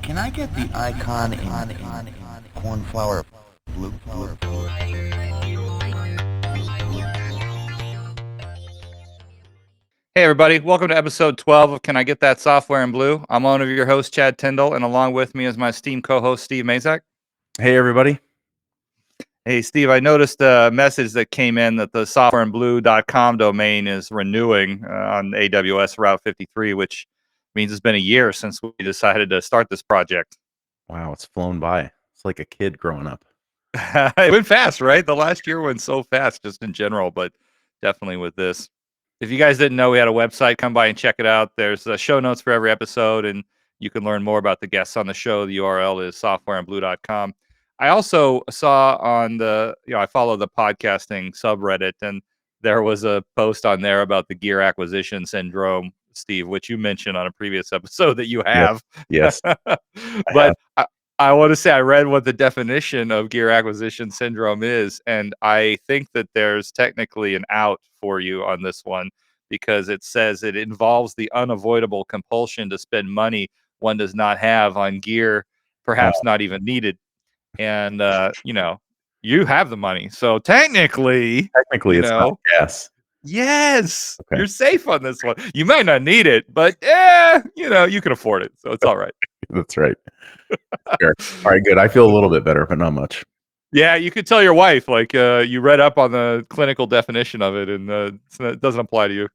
Can I get the icon in cornflower blue? Hey everybody, welcome to episode 12 of Can I Get That Software in Blue? I'm one of your hosts, Chad Tyndall, and along with me is my esteemed co-host, Steve Mazak. Hey everybody. Hey Steve, I noticed a message that came in that the softwareinblue.com domain is renewing on AWS Route 53, which means it's been a year since we decided to start this project. Wow, it's flown by. It's like a kid growing up. It went fast, right? The last year went so fast just in general, but definitely with this. If you guys didn't know we had a website, come by and check it out. There's show notes for every episode, and you can learn more about the guests on the show. The URL is softwareinblue.com. I also saw on I follow the podcasting subreddit, and there was a post on there about the gear acquisition syndrome, Steve, which you mentioned on a previous episode that you have. Yes. But I want to say I read what the definition of gear acquisition syndrome is, and I think that there's technically an out for you on this one because it says it involves the unavoidable compulsion to spend money one does not have on gear, perhaps not even needed. And, you have the money. So technically, It's not gas. yes, Okay. you're safe on this one. You might not need it, but, you can afford it. So it's all right. That's right. Fair. All right, good. I feel a little bit better, but not much. Yeah, you could tell your wife, you read up on the clinical definition of it, and it doesn't apply to you.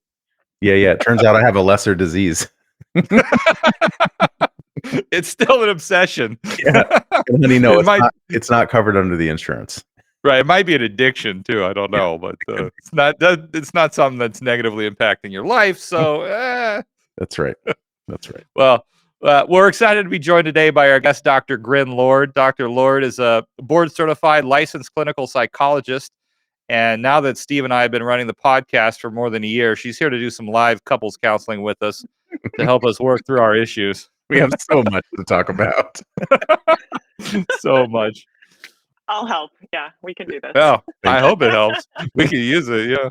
Yeah. It turns out I have a lesser disease. It's still an obsession. Yeah. And honey, no, It it's not covered under the insurance. Right, it might be an addiction too. I don't know, but it's not something that's negatively impacting your life. So, That's right. That's right. well, we're excited to be joined today by our guest, Dr. Grin Lord. Dr. Lord is a board-certified licensed clinical psychologist. And now that Steve and I have been running the podcast for more than a year, she's here to do some live couples counseling with us to help us work through our issues. We have so much to talk about. So much. I'll help. Yeah, we can do this. Oh, I hope it helps. We can use it. Yeah.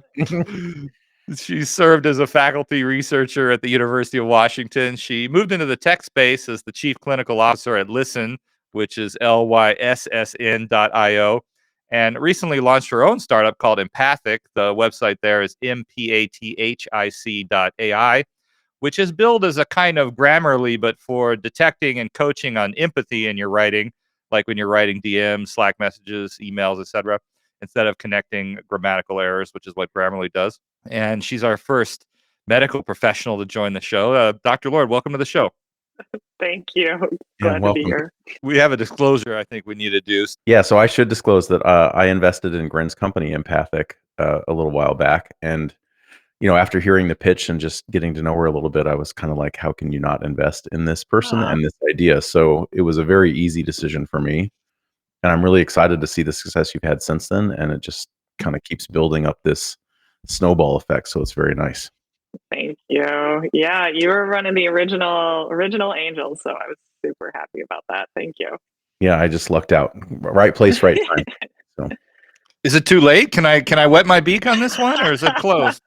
She served as a faculty researcher at the University of Washington. She moved into the tech space as the chief clinical officer at Listen, which is lyssn.io, and recently launched her own startup called Empathic. The website there is mpathic.ai, which is billed as a kind of Grammarly, but for detecting and coaching on empathy in your writing, like when you're writing DMs, Slack messages, emails, etc., instead of connecting grammatical errors, which is what Grammarly does. And she's our first medical professional to join the show. Dr. Lord, welcome to the show. Thank you. Glad to be here. We have a disclosure I think we need to do. Yeah, so I should disclose that I invested in Grin's company, Empathic, a little while back. And, after hearing the pitch and just getting to know her a little bit, I was kind of like, how can you not invest in this person and this idea? So it was a very easy decision for me. And I'm really excited to see the success you've had since then. And it just kind of keeps building up this snowball effect. So it's very nice. Thank you. Yeah, you were running the original Angels, so I was super happy about that. Thank you. Yeah, I just lucked out. Right place, right time. So. Is it too late? Can I wet my beak on this one, or is it closed?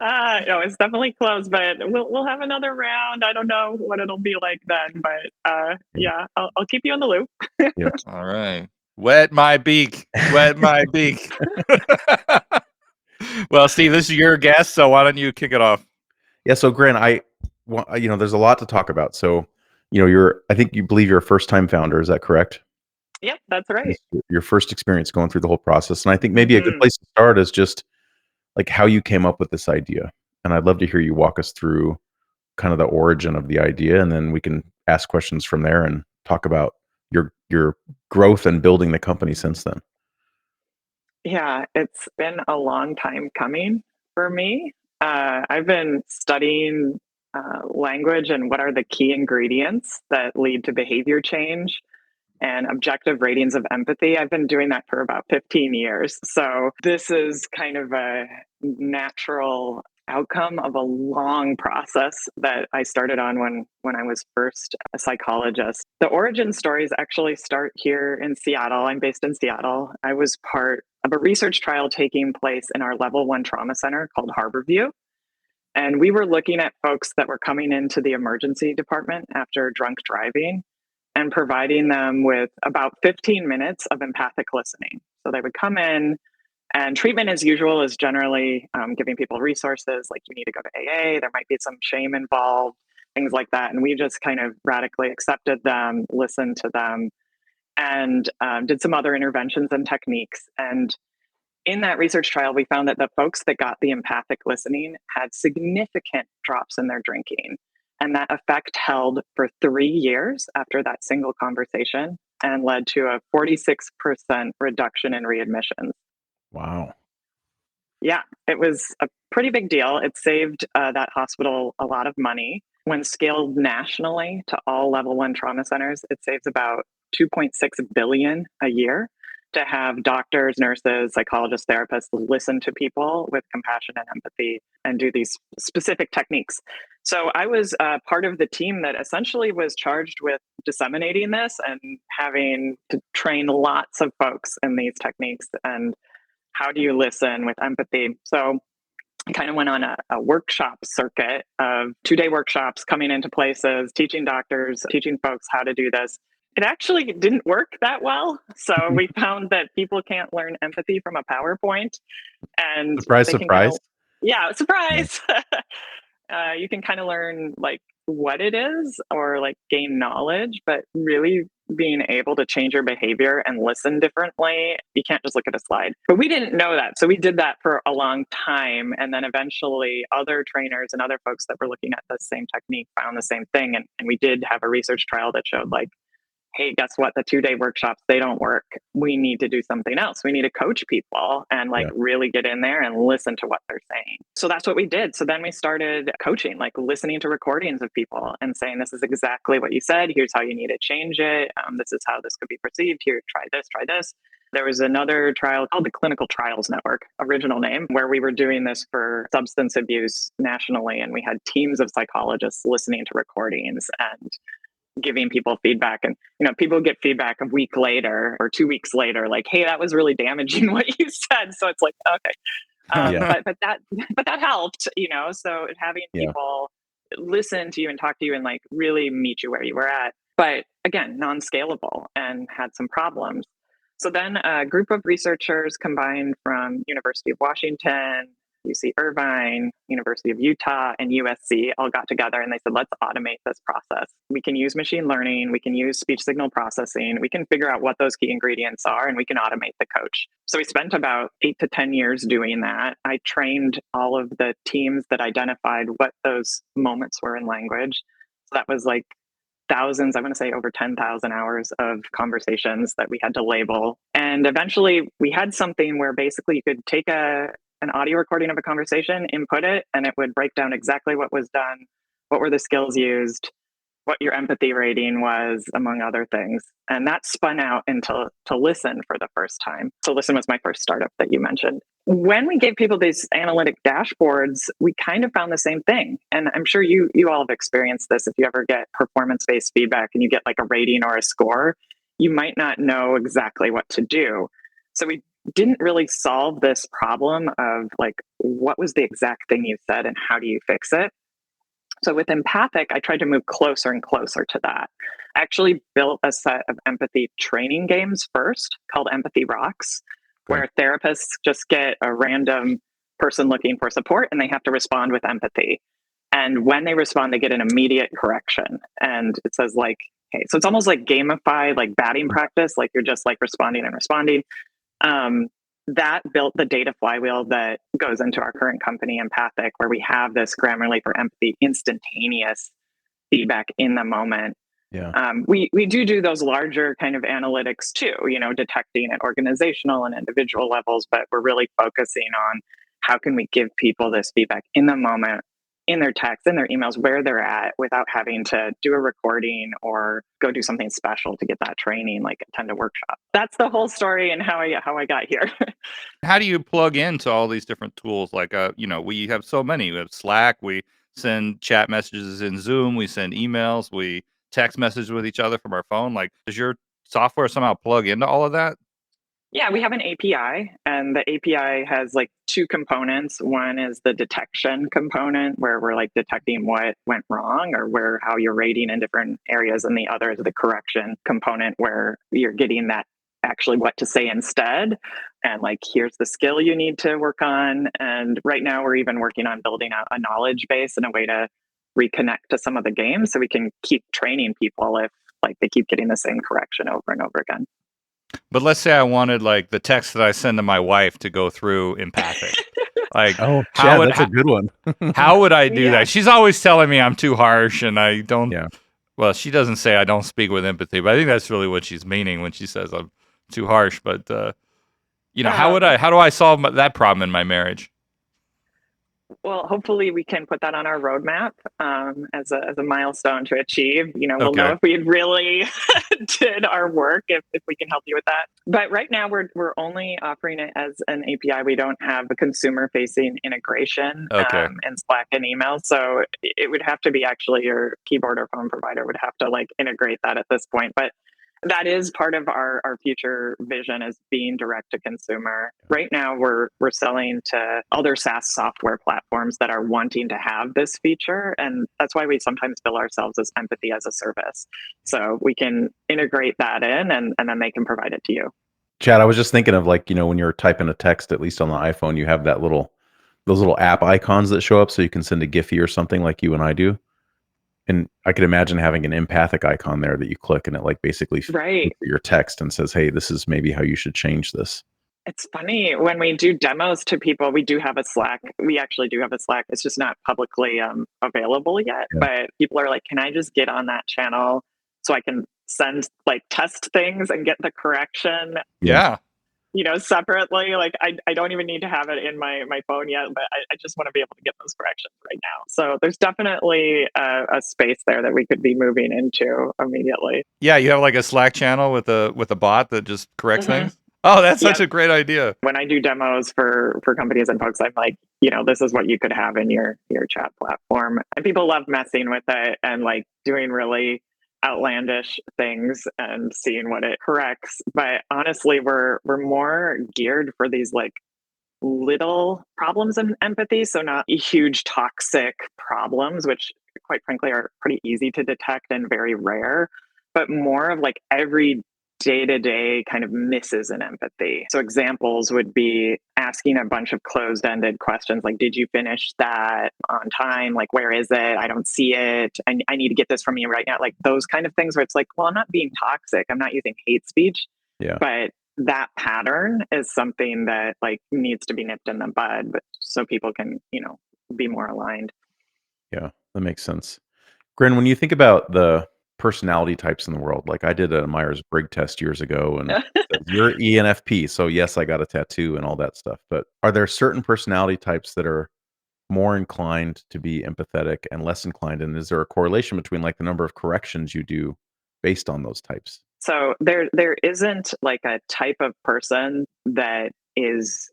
No, it's definitely closed, but we'll have another round. I don't know what it'll be like then, but yeah, I'll keep you in the loop. Yeah. All right. Wet my beak. Wet my beak. Well, Steve, this is your guest, so why don't you kick it off? Yeah. So, Grin, there's a lot to talk about. So, I think you believe you're a first-time founder. Is that correct? Yep, that's right. Your first experience going through the whole process. And I think maybe a good place to start is just like how you came up with this idea. And I'd love to hear you walk us through kind of the origin of the idea. And then we can ask questions from there and talk about your growth and building the company since then. Yeah, it's been a long time coming for me. I've been studying language and what are the key ingredients that lead to behavior change and objective ratings of empathy. I've been doing that for about 15 years. So this is kind of a natural outcome of a long process that I started on when I was first a psychologist. The origin stories actually start here in Seattle. I'm based in Seattle. I was part of a research trial taking place in our level 1 trauma center called Harborview. And we were looking at folks that were coming into the emergency department after drunk driving. and providing them with about 15 minutes of empathic listening. So they would come in, and treatment as usual is generally giving people resources like you need to go to AA, there might be some shame involved, things like that. And we just kind of radically accepted them, listened to them, and did some other interventions and techniques. And in that research trial, we found that the folks that got the empathic listening had significant drops in their drinking. And that effect held for 3 years after that single conversation and led to a 46% reduction in readmissions. Wow. Yeah, it was a pretty big deal. It saved that hospital a lot of money. When scaled nationally to all level 1 trauma centers, it saves about 2.6 billion a year to have doctors, nurses, psychologists, therapists listen to people with compassion and empathy and do these specific techniques. So I was part of the team that essentially was charged with disseminating this and having to train lots of folks in these techniques and how do you listen with empathy. So I kind of went on a workshop circuit of 2-day workshops, coming into places, teaching doctors, teaching folks how to do this. It actually didn't work that well. So we found that people can't learn empathy from a PowerPoint, and Surprise, they can surprise. surprise. You can kind of learn like what it is or like gain knowledge, but really being able to change your behavior and listen differently, you can't just look at a slide. But we didn't know that. So we did that for a long time. And then eventually other trainers and other folks that were looking at the same technique found the same thing. And we did have a research trial that showed like, hey, guess what? The 2-day workshops, they don't work. We need to do something else. We need to coach people and like really get in there and listen to what they're saying. So that's what we did. So then we started coaching, like listening to recordings of people and saying, this is exactly what you said. Here's how you need to change it. This is how this could be perceived. Here, try this, try this. There was another trial called the Clinical Trials Network, original name, where we were doing this for substance abuse nationally. And we had teams of psychologists listening to recordings and giving people feedback. And people get feedback a week later or 2 weeks later, like, hey, that was really damaging what you said. So it's like, okay. But that helped, so having people listen to you and talk to you and like really meet you where you were at, but again, non-scalable and had some problems. So then a group of researchers combined from University of Washington, UC Irvine, University of Utah, and USC all got together and they said, let's automate this process. We can use machine learning, we can use speech signal processing, we can figure out what those key ingredients are, and we can automate the coach. So we spent about 8 to 10 years doing that. I trained all of the teams that identified what those moments were in language. So that was like thousands, I want to say over 10,000 hours of conversations that we had to label. And eventually we had something where basically you could take an audio recording of a conversation, input it, and it would break down exactly what was done, what were the skills used, what your empathy rating was, among other things. And that spun out into to Listen for the first time. So Listen was my first startup that you mentioned. When we gave people these analytic dashboards, we kind of found the same thing. And I'm sure you all have experienced this. If you ever get performance-based feedback and you get like a rating or a score, you might not know exactly what to do. So we didn't really solve this problem of like, what was the exact thing you said and how do you fix it? So with empathic, I tried to move closer and closer to that. I actually built a set of empathy training games first called Empathy Rocks, where therapists just get a random person looking for support and they have to respond with empathy. And when they respond, they get an immediate correction. And it says like, hey, so it's almost like gamified, like batting practice, like you're just like responding and responding. That built the data flywheel that goes into our current company, Empathic, where we have this Grammarly for empathy, instantaneous feedback in the moment. We do those larger kind of analytics too, detecting at organizational and individual levels, but we're really focusing on how can we give people this feedback in the moment, in their texts, in their emails, where they're at, without having to do a recording or go do something special to get that training, like attend a workshop. That's the whole story and how I got here. How do you plug into all these different tools? Like, we have so many. We have Slack. We send chat messages in Zoom. We send emails. We text message with each other from our phone. Like, does your software somehow plug into all of that? Yeah, we have an API, and the API has like two components. One is the detection component, where we're like detecting what went wrong or where how you're rating in different areas, and the other is the correction component, where you're getting that actually what to say instead, and like here's the skill you need to work on. And right now we're even working on building out a knowledge base and a way to reconnect to some of the games, so we can keep training people if like they keep getting the same correction over and over again. But let's say I wanted like the text that I send to my wife to go through empathic. Like, Oh, how Chad, would that's a good one. how would I do Yeah. that? She's always telling me I'm too harsh and I don't. Yeah. Well, she doesn't say I don't speak with empathy, but I think that's really what she's meaning when she says I'm too harsh. But how do I solve that problem in my marriage? Well, hopefully we can put that on our roadmap as a milestone to achieve. We'll Okay. know if we really did our work, if we can help you with that. But right now we're only offering it as an API. We don't have a consumer facing integration Okay. in Slack and email. So it would have to be actually your keyboard or phone provider would have to like integrate that at this point. But that is part of our future vision, is being direct to consumer. Right now we're selling to other SaaS software platforms that are wanting to have this feature, and that's why we sometimes bill ourselves as empathy as a service, so we can integrate that in, and then they can provide it to you. Chad, I was just thinking of like, when you're typing a text, at least on the iPhone, you have those little app icons that show up so you can send a Giphy or something like you and I do. And I could imagine having an empathic icon there that you click and it like basically Right. looks at your text and says, hey, this is maybe how you should change this. It's funny when we do demos to people, we do have a Slack. We actually do have a Slack. It's just not publicly available yet. Yeah. But people are like, can I just get on that channel so I can send like test things and get the correction, Yeah. separately? Like I don't even need to have it in my phone yet, but I just want to be able to get those corrections right now. So there's definitely a space there that we could be moving into immediately. Yeah, you have like a Slack channel with a bot that just corrects Mhm. things. Oh, that's such Yep. a great idea. When I do demos for companies and folks, I'm like, this is what you could have in your chat platform. And people love messing with it and like doing really outlandish things and seeing what it corrects. But honestly, we're more geared for these like little problems in empathy. So not huge toxic problems, which quite frankly are pretty easy to detect and very rare, but more of like every day-to-day kind of misses in empathy. So examples would be asking a bunch of closed-ended questions like, did you finish that on time? Like, where is it? I don't see it. I need to get this from you right now. Like those kind of things where it's like, well, I'm not being toxic. I'm not using hate speech. Yeah. But that pattern is something that like needs to be nipped in the bud, but so people can, be more aligned. Yeah, that makes sense. Grin, when you think about the personality types in the world, like I did a Myers-Briggs test years ago and it says, you're ENFP. So yes, I got a tattoo and all that stuff. But are there certain personality types that are more inclined to be empathetic and less inclined? And is there a correlation between like the number of corrections you do based on those types? So there isn't like a type of person that is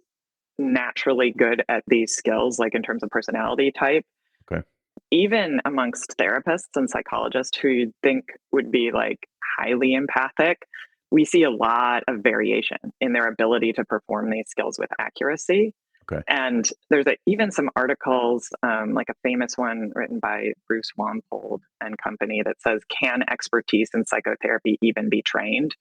naturally good at these skills, like in terms of personality type. Okay. Even amongst therapists and psychologists who you'd think would be like highly empathic, we see a lot of variation in their ability to perform these skills with accuracy. Okay. And there's even some articles, like a famous one written by Bruce Wampold and company that says, can expertise in psychotherapy even be trained?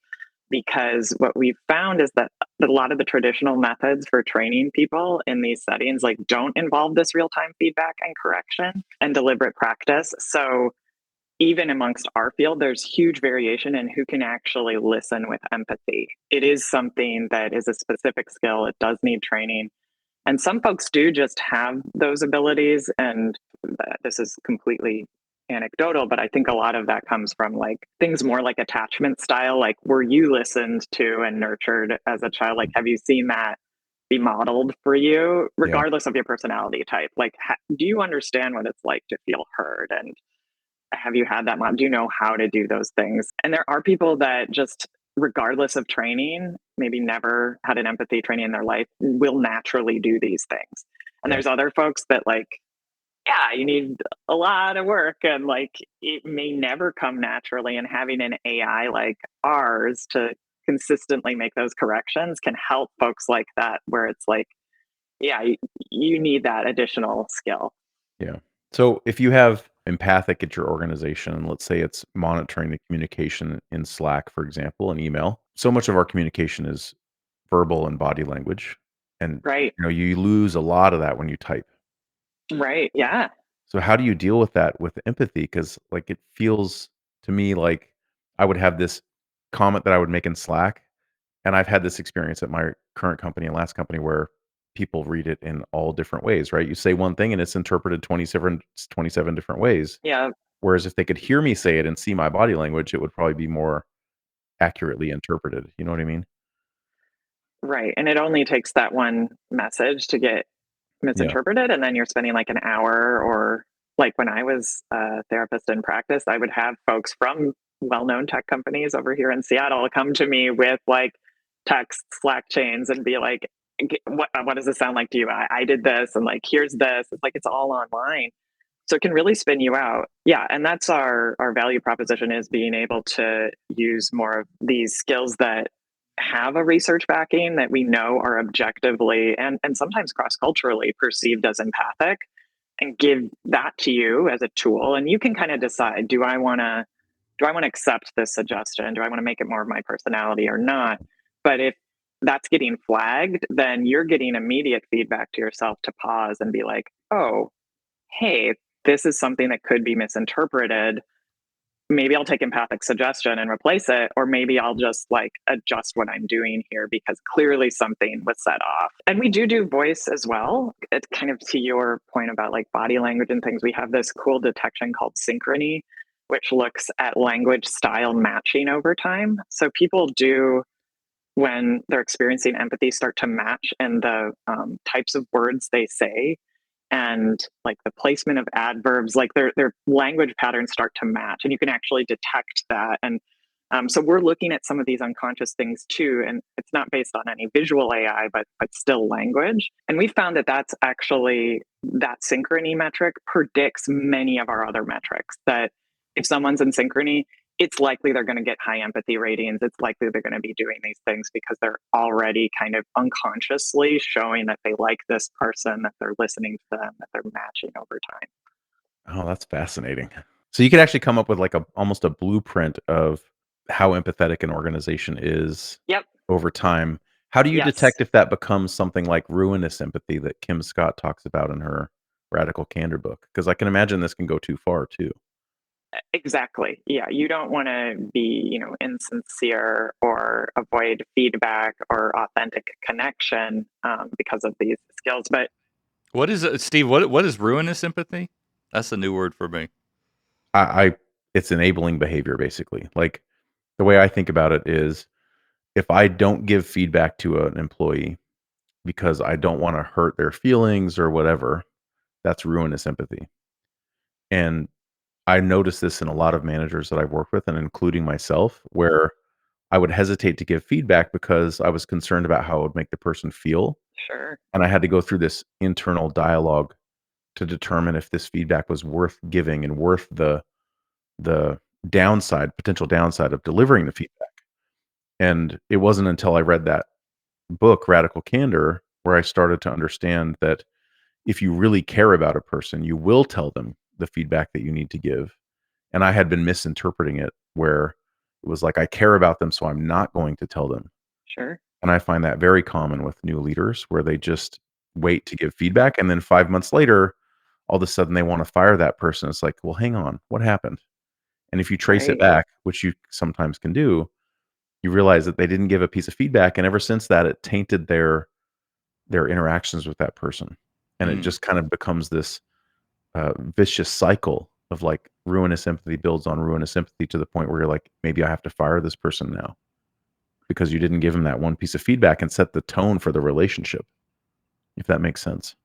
Because what we've found is that a lot of the traditional methods for training people in these settings like don't involve this real-time feedback and correction and deliberate practice. So even amongst our field, there's huge variation in who can actually listen with empathy. It is something that is a specific skill. It does need training. And some folks do just have those abilities. And this is completely anecdotal, but I think a lot of that comes from like things more like attachment style. Like, were you listened to and nurtured as a child? Like, have you seen that be modeled for you, regardless of your personality type? Like, do you understand what it's like to feel heard? And have you had that mom? Do you know how to do those things? And there are people that just, regardless of training, maybe never had an empathy training in their life, will naturally do these things. And there's other folks that like, yeah, you need a lot of work and like it may never come naturally. And having an AI like ours to consistently make those corrections can help folks like that, where it's like, yeah, you need that additional skill. Yeah. So if you have empathic at your organization, let's say it's monitoring the communication in Slack, for example, and email. So much of our communication is verbal and body language. And Right. you lose a lot of that when you type. Right. Yeah. So how do you deal with that with empathy? Because like it feels to me like I would have this comment that I would make in Slack, and I've had this experience at my current company and last company where people read it in all different ways, right? You say one thing and it's interpreted 27 different ways. Yeah. Whereas if they could hear me say it and see my body language, it would probably be more accurately interpreted. You know what I mean? Right. And it only takes that one message to get Yeah. misinterpreted, and then you're spending like an hour, or like when I was a therapist in practice, I would have folks from well-known tech companies over here in Seattle come to me with like text Slack chains and be like, what does this sound like to you? I did this, and like here's this. It's like it's all online. So it can really spin you out. Yeah, and that's our value proposition, is being able to use more of these skills that have a research backing, that we know are objectively and sometimes cross-culturally perceived as empathic, and give that to you as a tool. And you can kind of decide, do I want to accept this suggestion? Do I want to make it more of my personality or not? But if that's getting flagged, then you're getting immediate feedback to yourself to pause and be like, oh, hey, this is something that could be misinterpreted. Maybe I'll take empathic suggestion and replace it, or maybe I'll just like adjust what I'm doing here, because clearly something was set off. And we do voice as well. It's kind of to your point about like body language and things. We have this cool detection called synchrony, which looks at language style matching over time. So people do, when they're experiencing empathy, start to match in the types of words they say, and like the placement of adverbs, like their language patterns start to match, and you can actually detect that. And so we're looking at some of these unconscious things too, and it's not based on any visual AI, but still language. And we found that that's actually, that synchrony metric predicts many of our other metrics. That if someone's in synchrony, it's likely they're going to get high empathy ratings. It's likely they're going to be doing these things because they're already kind of unconsciously showing that they like this person, that they're listening to them, that they're matching over time. Oh, that's fascinating. So you could actually come up with like almost a blueprint of how empathetic an organization is Yep. over time. How do you Yes. detect if that becomes something like ruinous empathy that Kim Scott talks about in her Radical Candor book? Because I can imagine this can go too far too. Exactly. Yeah. You don't want to be, insincere or avoid feedback or authentic connection because of these skills. But What is Steve? What is ruinous empathy? That's a new word for me. I it's enabling behavior basically. Like the way I think about it is if I don't give feedback to an employee because I don't want to hurt their feelings or whatever, that's ruinous empathy. And I noticed this in a lot of managers that I've worked with, and including myself, where I would hesitate to give feedback because I was concerned about how it would make the person feel. sure. And I had to go through this internal dialogue to determine if this feedback was worth giving and worth the potential downside of delivering the feedback. And it wasn't until I read that book, Radical Candor, where I started to understand that if you really care about a person, you will tell them the feedback that you need to give. And I had been misinterpreting it where it was like, I care about them, so I'm not going to tell them. Sure. And I find that very common with new leaders where they just wait to give feedback. And then 5 months later, all of a sudden they want to fire that person. It's like, well, hang on, what happened? And if you trace it Right. back, which you sometimes can do, you realize that they didn't give a piece of feedback. And ever since that, it tainted their interactions with that person. And it just kind of becomes this vicious cycle of like ruinous empathy builds on ruinous empathy to the point where you're like, maybe I have to fire this person now because you didn't give them that one piece of feedback and set the tone for the relationship, if that makes sense.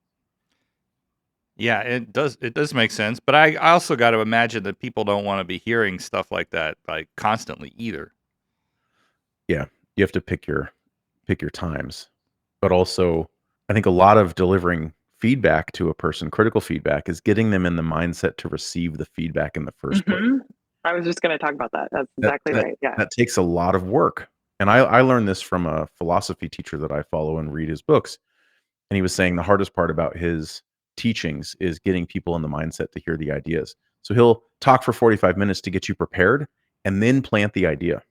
Yeah, it does. It does make sense. But I also got to imagine that people don't want to be hearing stuff like that like constantly either. Yeah, you have to pick your times. But also, I think a lot of delivering feedback to a person, critical feedback, is getting them in the mindset to receive the feedback in the first place. I was just going to talk about that. That's That exactly that right. Yeah. that takes a lot of work. And I learned this from a philosophy teacher that I follow and read his books. And he was saying the hardest part about his teachings is getting people in the mindset to hear the ideas. So he'll talk for 45 minutes to get you prepared and then plant the idea.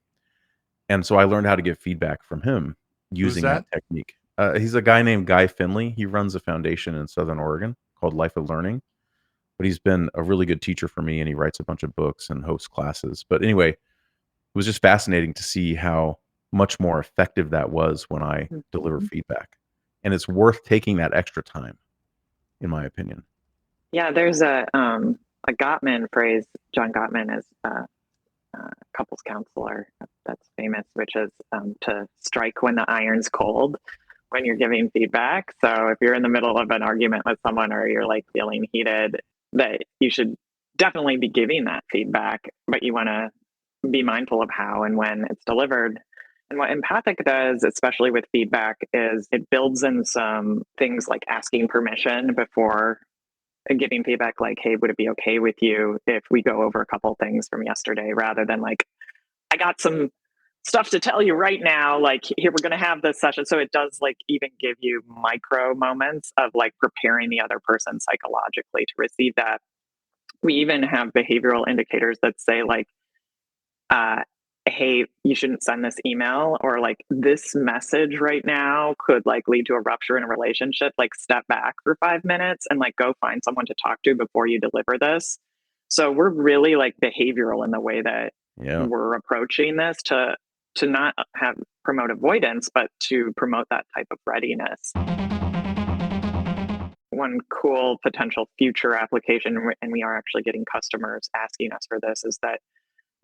And so I learned how to give feedback from him Who's using that that? technique. He's a guy named Guy Finley. He runs a foundation in Southern Oregon called Life of Learning. But he's been a really good teacher for me, and he writes a bunch of books and hosts classes. But anyway, it was just fascinating to see how much more effective that was when I deliver feedback. And it's worth taking that extra time, in my opinion. Yeah, there's a Gottman phrase. John Gottman is a couples counselor that's famous, which is to strike when the iron's cold when you're giving feedback. So if you're in the middle of an argument with someone or you're like feeling heated, that you should definitely be giving that feedback, but you want to be mindful of how and when it's delivered. And what empathic does, especially with feedback, is it builds in some things like asking permission before giving feedback, like, hey, would it be okay with you if we go over a couple things from yesterday, rather than like, I got some stuff to tell you right now, like, here, we're going to have this session. So it does like even give you micro moments of like preparing the other person psychologically to receive that. We even have behavioral indicators that say like, hey, you shouldn't send this email, or like this message right now could like lead to a rupture in a relationship. Like, step back for 5 minutes and like go find someone to talk to before you deliver this. So we're really like behavioral in the way that we're approaching this to not have promote avoidance, but to promote that type of readiness. One cool potential future application, and we are actually getting customers asking us for this, is that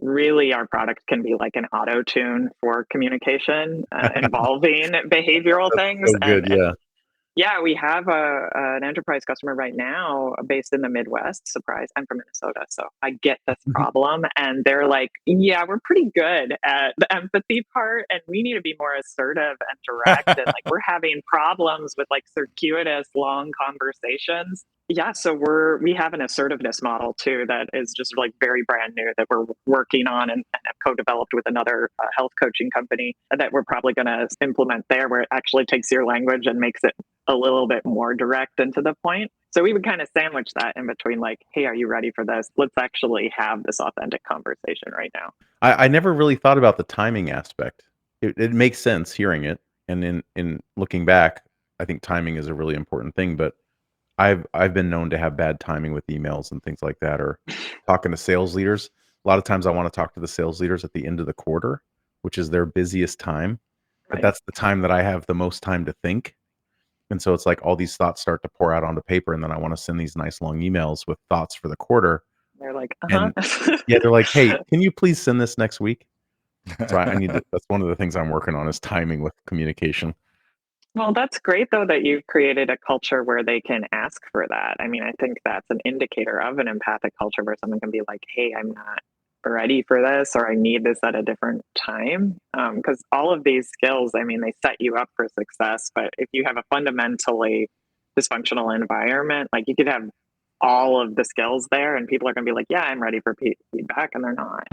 really our product can be like an Autotune for communication involving behavioral things. So good, And yeah, we have an enterprise customer right now based in the Midwest. Surprise, I'm from Minnesota, so I get this problem. And they're like, yeah, we're pretty good at the empathy part, and we need to be more assertive and direct. And like, we're having problems with like circuitous long conversations. Yeah, so we have an assertiveness model too that is just like very brand new that we're working on and have co-developed with another health coaching company that we're probably going to implement there, where it actually takes your language and makes it a little bit more direct and to the point. So we would kind of sandwich that in between, like, hey, are you ready for this? Let's actually have this authentic conversation right now. I never really thought about the timing aspect. It makes sense hearing it, and in looking back, I think timing is a really important thing. But I've been known to have bad timing with emails and things like that, or talking to sales leaders. A lot of times, I want to talk to the sales leaders at the end of the quarter, which is their busiest time. But Right. that's the time that I have the most time to think. And so it's like all these thoughts start to pour out onto paper, and then I want to send these nice long emails with thoughts for the quarter. They're like, And yeah, they're like, "Hey, can you please send this next week?" So I need to. That's one of the things I'm working on is timing with communication. Well, that's great though that you've created a culture where they can ask for that. I mean, I think that's an indicator of an empathic culture where someone can be like, hey, I'm not ready for this, or I need this at a different time. Because all of these skills, I mean, they set you up for success. But if you have a fundamentally dysfunctional environment, like, you could have all of the skills there and people are going to be like, yeah, I'm ready for feedback, and they're not.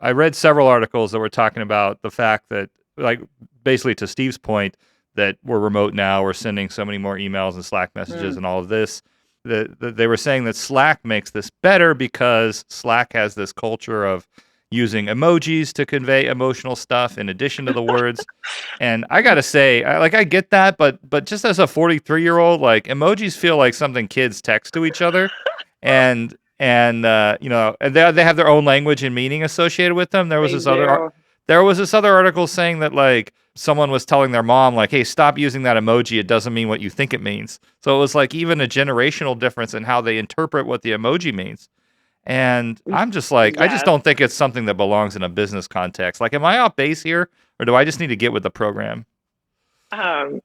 I read several articles that were talking about the fact that, like, basically to Steve's point, that we're remote now, we're sending so many more emails and Slack messages and all of this. They were saying that Slack makes this better because Slack has this culture of using emojis to convey emotional stuff in addition to the words. And I gotta say, I get that, but just as a 43-year-old, like, emojis feel like something kids text to each other, and you know, and they have their own language and meaning associated with them. There was this other article saying that, like, someone was telling their mom, like, hey, stop using that emoji. It doesn't mean what you think it means. So it was like even a generational difference in how they interpret what the emoji means. And I'm just like, I just Yes. don't think it's something that belongs in a business context. Like, am I off base here, or do I just need to get with the program?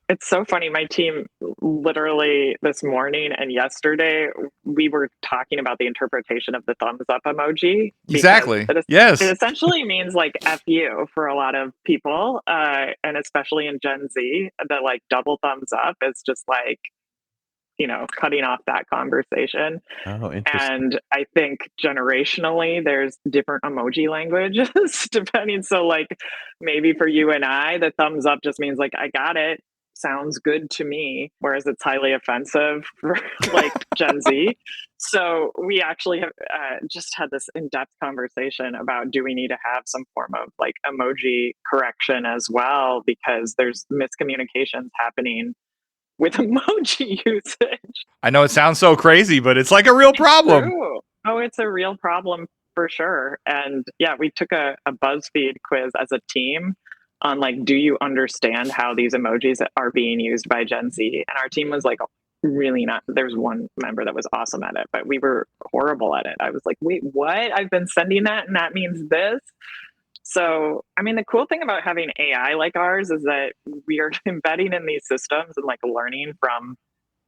It's so funny. My team literally this morning and yesterday, we were talking about the interpretation of the thumbs up emoji. Exactly. It Yes. essentially means like F you for a lot of people, and especially in Gen Z, the like double thumbs up is just like, cutting off that conversation. Oh, interesting. And I think generationally, there's different emoji languages depending. So, like, maybe for you and I, the thumbs up just means like, I got it. Sounds good to me. Whereas it's highly offensive for like Gen Z. So, we actually have just had this in depth conversation about, do we need to have some form of like emoji correction as well? Because there's miscommunications happening with emoji usage. I know it sounds so crazy, but it's like a real problem. True. Oh, it's a real problem for sure. And yeah, we took a BuzzFeed quiz as a team on like, do you understand how these emojis are being used by Gen Z? And our team was like, really not. There's one member that was awesome at it, but we were horrible at it. I was like, wait, what? I've been sending that and that means this. So, I mean, the cool thing about having AI like ours is that we are embedding in these systems and like learning from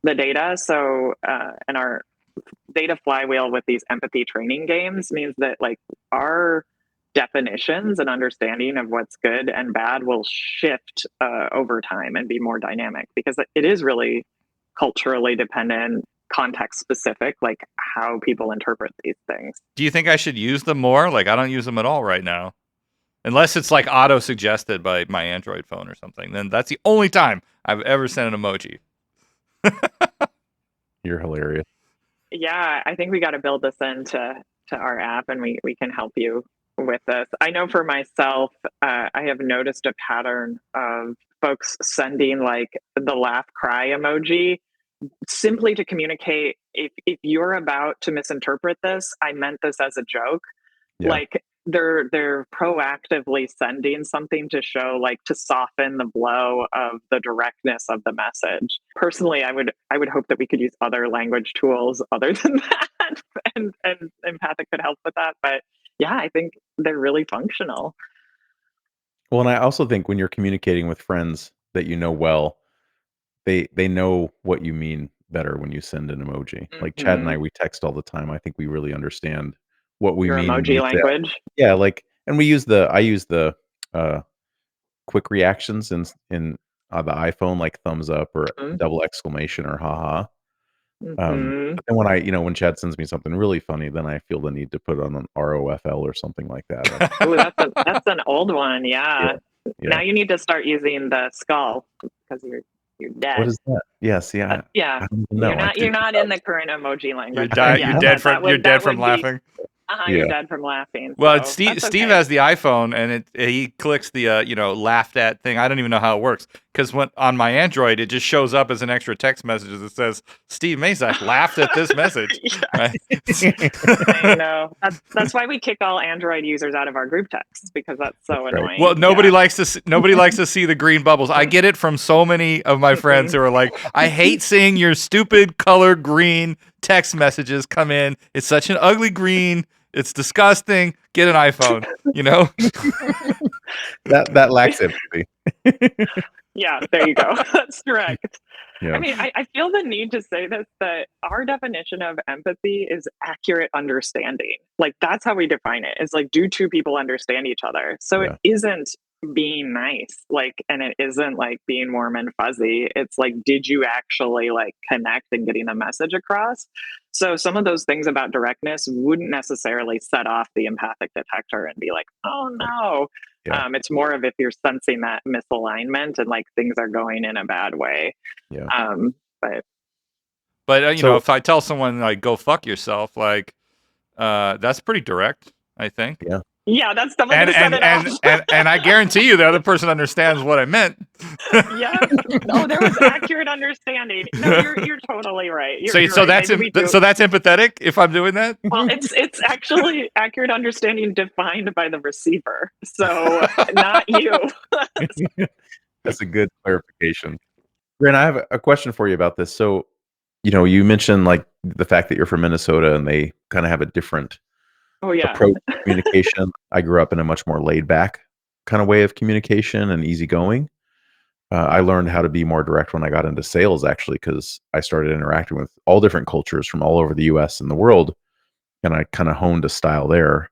the data. So, and our data flywheel with these empathy training games means that like our definitions and understanding of what's good and bad will shift over time and be more dynamic, because it is really culturally dependent, context specific, like how people interpret these things. Do you think I should use them more? Like, I don't use them at all right now. Unless it's like auto suggested by my Android phone or something. Then that's the only time I've ever sent an emoji. You're hilarious. Yeah, I think we got to build this into our app, and we can help you with this. I know for myself, I have noticed a pattern of folks sending like the laugh cry emoji simply to communicate, if you're about to misinterpret this, I meant this as a joke. Yeah. Like they're proactively sending something to show, like, to soften the blow of the directness of the message. Personally, I would hope that we could use other language tools other than that, and empathic could help with that. But yeah, I think they're really functional. Well, and I also think when you're communicating with friends that you know well, they know what you mean better when you send an emoji. Like Chad and I, we text all the time. I think we really understand what we Your mean when emoji we say, language. yeah, like, and I use the quick reactions in the iPhone, like thumbs up or double exclamation or haha. But then when Chad sends me something really funny, then I feel the need to put on an ROFL or something like that. Oh, that's an old one. Yeah. Yeah. Now you need to start using the skull, because you're dead. What is that? Yeah, see, I don't even know. You're not in the current emoji language. You're dead from laughing. You're dead from laughing. Well, so Steve has the iPhone, and he clicks the laughed at thing. I don't even know how it works, because on my Android it just shows up as an extra text message that says Steve Mazak laughed at this message. I know. That's why we kick all Android users out of our group texts, because that's so annoying. Well, nobody likes to see the green bubbles. I get it from so many of my friends who are like, I hate seeing your stupid color green text messages come in. It's such an ugly green. It's disgusting. Get an iPhone, that lacks empathy. Yeah, there you go. That's correct. Yeah. I mean, I feel the need to say this, that our definition of empathy is accurate understanding. Like, that's how we define it. It's like, do two people understand each other? So it isn't being nice, like, and it isn't like being warm and fuzzy. It's like, did you actually like connect and getting the message across? So some of those things about directness wouldn't necessarily set off the empathic detector and be like, oh no. Yeah. It's more of if you're sensing that misalignment and like things are going in a bad way. Yeah. But if I tell someone like go fuck yourself, like that's pretty direct, I think. Yeah. Yeah, that's someone going to set it off. And I guarantee you the other person understands what I meant. Yeah. No, there was accurate understanding. No, you're totally right. So that's empathetic if I'm doing that? Well, it's actually accurate understanding defined by the receiver. So not you. That's a good clarification. Grin, I have a question for you about this. So, you mentioned like the fact that you're from Minnesota and they kind of have a different approach to communication. I grew up in a much more laid back kind of way of communication and easygoing. I learned how to be more direct when I got into sales, actually, because I started interacting with all different cultures from all over the US and the world. And I kind of honed a style there.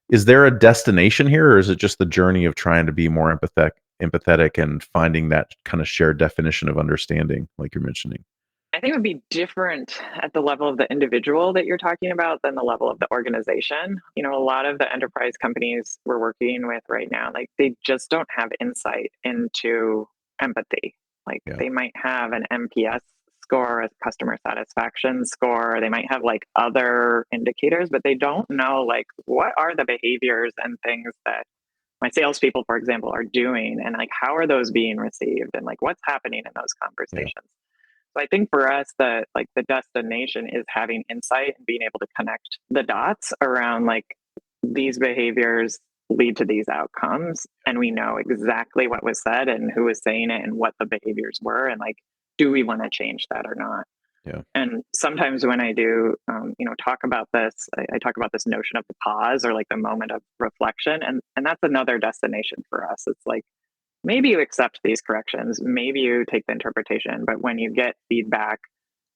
Is there a destination here, or is it just the journey of trying to be more empathetic and finding that kind of shared definition of understanding, like you're mentioning? I think it would be different at the level of the individual that you're talking about than the level of the organization. A lot of the enterprise companies we're working with right now, like they just don't have insight into empathy. Like Yeah. they might have an NPS score, a customer satisfaction score. They might have like other indicators, but they don't know like what are the behaviors and things that my salespeople, for example, are doing, and like how are those being received, and like what's happening in those conversations. So I think for us, the destination is having insight and being able to connect the dots around like these behaviors lead to these outcomes, and we know exactly what was said and who was saying it and what the behaviors were, and like, do we want to change that or not? Yeah. And sometimes when I do, talk about this, I talk about this notion of the pause or like the moment of reflection, and that's another destination for us. It's like, maybe you accept these corrections, maybe you take the interpretation, but when you get feedback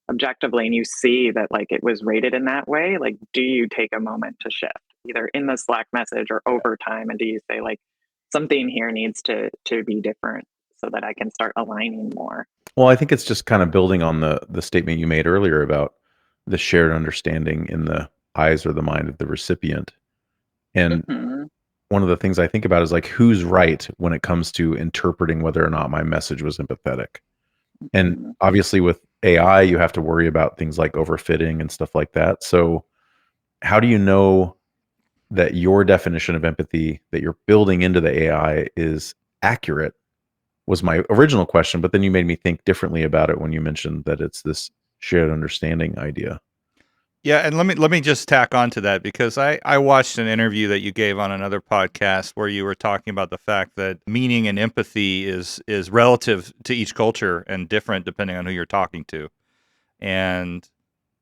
objectively and you see that like it was rated in that way, like do you take a moment to shift either in the Slack message or over time, and do you say like something here needs to be different so that I can start aligning more? Well, I think it's just kind of building on the statement you made earlier about the shared understanding in the eyes or the mind of the recipient. And Mhm. one of the things I think about is like who's right when it comes to interpreting whether or not my message was empathetic. And Mhm. obviously with AI, you have to worry about things like overfitting and stuff like that. So how do you know that your definition of empathy that you're building into the AI is accurate? Was my original question, but then you made me think differently about it when you mentioned that it's this shared understanding idea. Yeah, and let me just tack on to that, because I watched an interview that you gave on another podcast where you were talking about the fact that meaning and empathy is relative to each culture and different depending on who you're talking to. And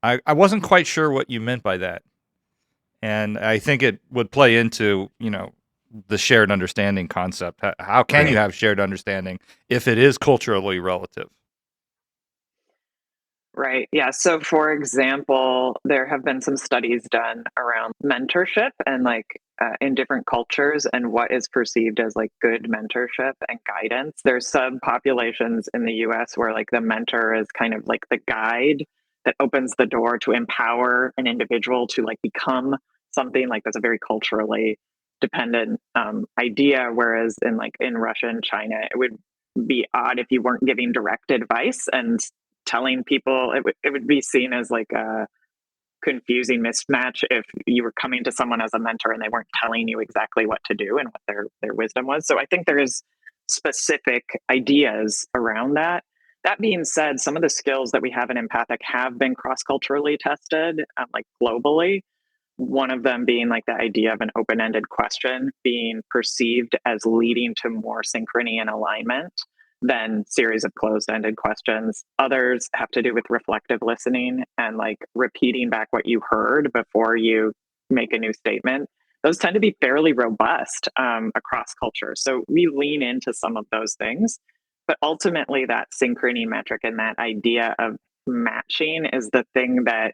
I wasn't quite sure what you meant by that. And I think it would play into, the shared understanding concept. How can you Right. have shared understanding if it is culturally relative? Right. Yeah. So, for example, there have been some studies done around mentorship and like in different cultures and what is perceived as like good mentorship and guidance. There's subpopulations in the US where like the mentor is kind of like the guide that opens the door to empower an individual to like become something. Like that's a very culturally dependent idea. Whereas in Russia and China, it would be odd if you weren't giving direct advice and telling people. It would be seen as like a confusing mismatch if you were coming to someone as a mentor and they weren't telling you exactly what to do and what their wisdom was. So I think there is specific ideas around that. That being said, some of the skills that we have in empathic have been cross-culturally tested, like globally. One of them being like the idea of an open-ended question being perceived as leading to more synchrony and alignment than series of closed-ended questions. Others have to do with reflective listening and like repeating back what you heard before you make a new statement. Those tend to be fairly robust across cultures. So we lean into some of those things, but ultimately that synchrony metric and that idea of matching is the thing that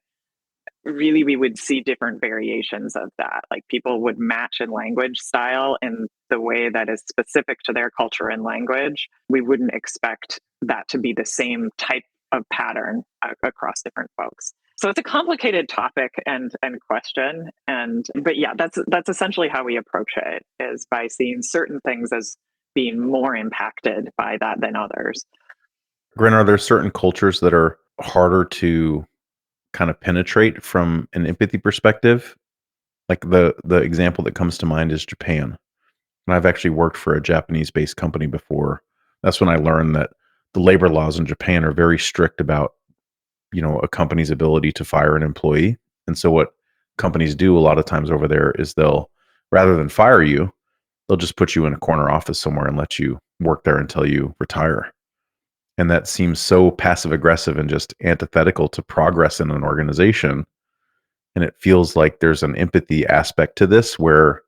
really we would see different variations of that. Like people would match in language style in the way that is specific to their culture and language. We wouldn't expect that to be the same type of pattern across different folks. So it's a complicated topic and question. But yeah, that's essentially how we approach it, is by seeing certain things as being more impacted by that than others. Grin, are there certain cultures that are harder to kind of penetrate from an empathy perspective? Like the example that comes to mind is Japan. And I've actually worked for a Japanese-based company before. That's when I learned that the labor laws in Japan are very strict about, a company's ability to fire an employee. And so what companies do a lot of times over there is they'll, rather than fire you, they'll just put you in a corner office somewhere and let you work there until you retire. And that seems so passive aggressive and just antithetical to progress in an organization. And it feels like there's an empathy aspect to this where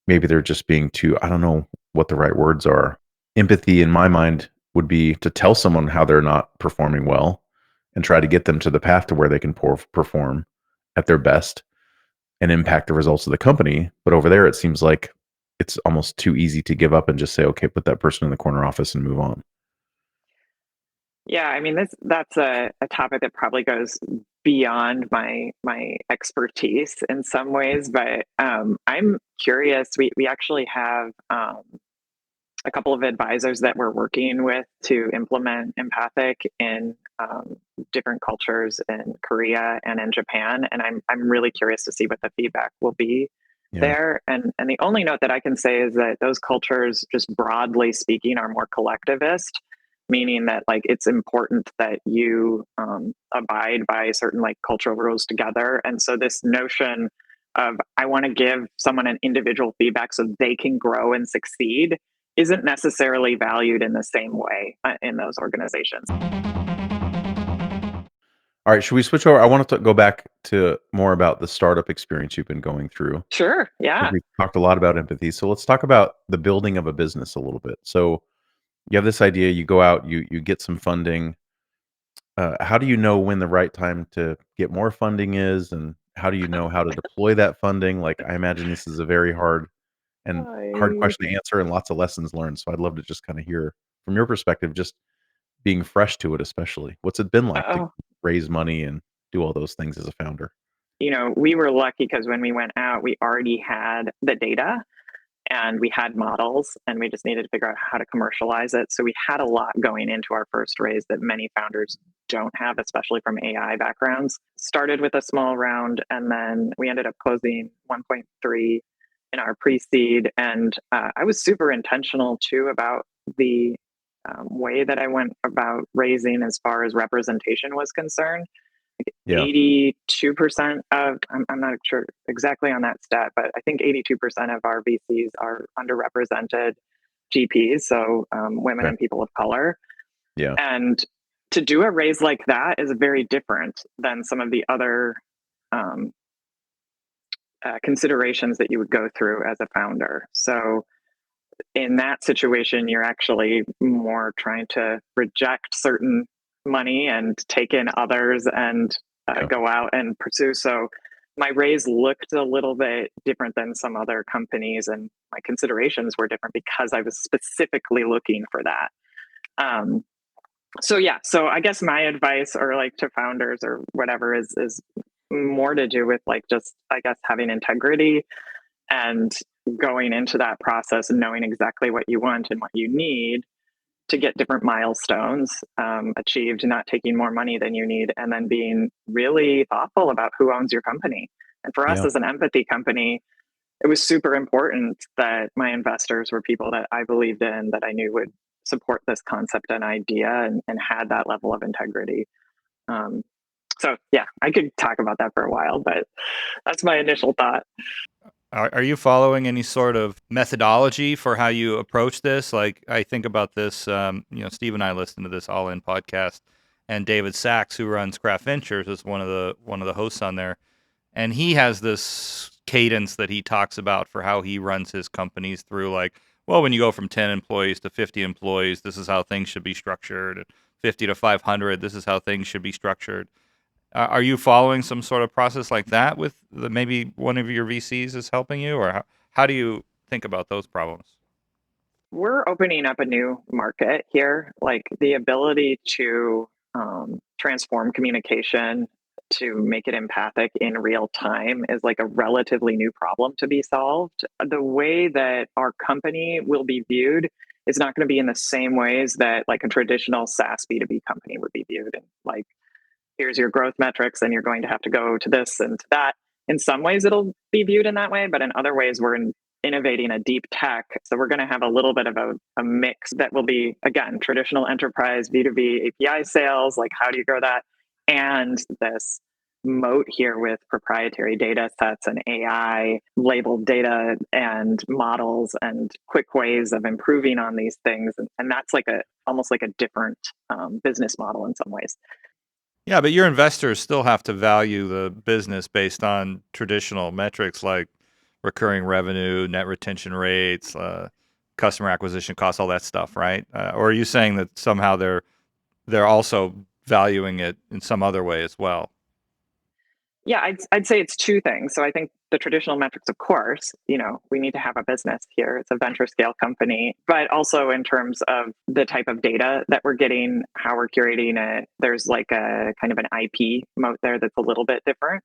maybe they're just being too, I don't know what the right words are. Empathy in my mind would be to tell someone how they're not performing well and try to get them to the path to where they can perform at their best and impact the results of the company. But over there, it seems like it's almost too easy to give up and just say, okay, put that person in the corner office and move on. Yeah, I mean that's a topic that probably goes beyond my expertise in some ways, but I'm curious. We actually have a couple of advisors that we're working with to implement empathic in different cultures in Korea and in Japan, and I'm really curious to see what the feedback will be Yeah. there. And the only note that I can say is that those cultures, just broadly speaking, are more collectivist, meaning that like it's important that you abide by certain like cultural rules together. And so this notion of I want to give someone an individual feedback so they can grow and succeed isn't necessarily valued in the same way in those organizations. All right, should we switch over? I want to go back to more about the startup experience you've been going through. Sure. I think Yeah. we've talked a lot about empathy, so let's talk about the building of a business a little bit. So you have this idea, you go out, you get some funding. How do you know when the right time to get more funding is, and how do you know how to deploy that funding? Like, I imagine this is a very hard I, question to answer and lots of lessons learned. So I'd love to just kind of hear from your perspective, just being fresh to it, especially. What's it been like to oh, raise money and do all those things as a founder? we were lucky because when we went out, we already had the data and we had models and we just needed to figure out how to commercialize it. So we had a lot going into our first raise that many founders don't have, especially from AI backgrounds. Started with a small round and then we ended up closing 1.3 in our pre-seed. And I was super intentional too about the way that I went about raising as far as representation was concerned. Yeah. 82% of, I'm not sure exactly on that stat, but I think 82% of our VCs are underrepresented GPs, so women Okay. and people of color. Yeah. And to do a raise like that is very different than some of the other um, considerations that you would go through as a founder. So in that situation, you're actually more trying to reject certain money and take in others and Yeah. go out and pursue. So my raise looked a little bit different than some other companies, and my considerations were different because I was specifically looking for that. Um, so yeah, so I guess my advice, or like to founders or whatever, is more to do with like just I guess having integrity and going into that process and knowing exactly what you want and what you need to get different milestones achieved, not taking more money than you need, and then being really thoughtful about who owns your company. And for us Yeah. as an empathy company, it was super important that my investors were people that I believed in, that I knew would support this concept and idea and had that level of integrity. Um, so yeah, I could talk about that for a while, but that's my initial thought. Are you following any sort of methodology for how you approach this? Like, I think about this, Steve and I listen to this All In podcast, and David Sachs, who runs Craft Ventures, is one of the hosts on there, and he has this cadence that he talks about for how he runs his companies through, like, well, when you go from 10 employees to 50 employees, this is how things should be structured. 50 to 500, this is how things should be structured. Are you following some sort of process like that with maybe one of your VCs is helping you, or how do you think about those problems? We're opening up a new market here, like the ability to transform communication to make it empathic in real time is like a relatively new problem to be solved. The way that our company will be viewed is not going to be in the same ways that like a traditional SaaS B2B company would be viewed. And like, here's your growth metrics, and you're going to have to go to this and to that. In some ways, it'll be viewed in that way, but in other ways, innovating a deep tech. So we're going to have a little bit of a mix that will be, again, traditional enterprise B2B API sales, like how do you grow that? And this moat here with proprietary data sets and AI labeled data and models and quick ways of improving on these things. And that's like almost like a different business model in some ways. Yeah, but your investors still have to value the business based on traditional metrics like recurring revenue, net retention rates, customer acquisition costs, all that stuff, right? Or are you saying that somehow they're also valuing it in some other way as well? Yeah, I'd say it's two things. So I think the traditional metrics, of course, we need to have a business here. It's a venture scale company, but also in terms of the type of data that we're getting, how we're curating it, there's like a kind of an IP moat there that's a little bit different.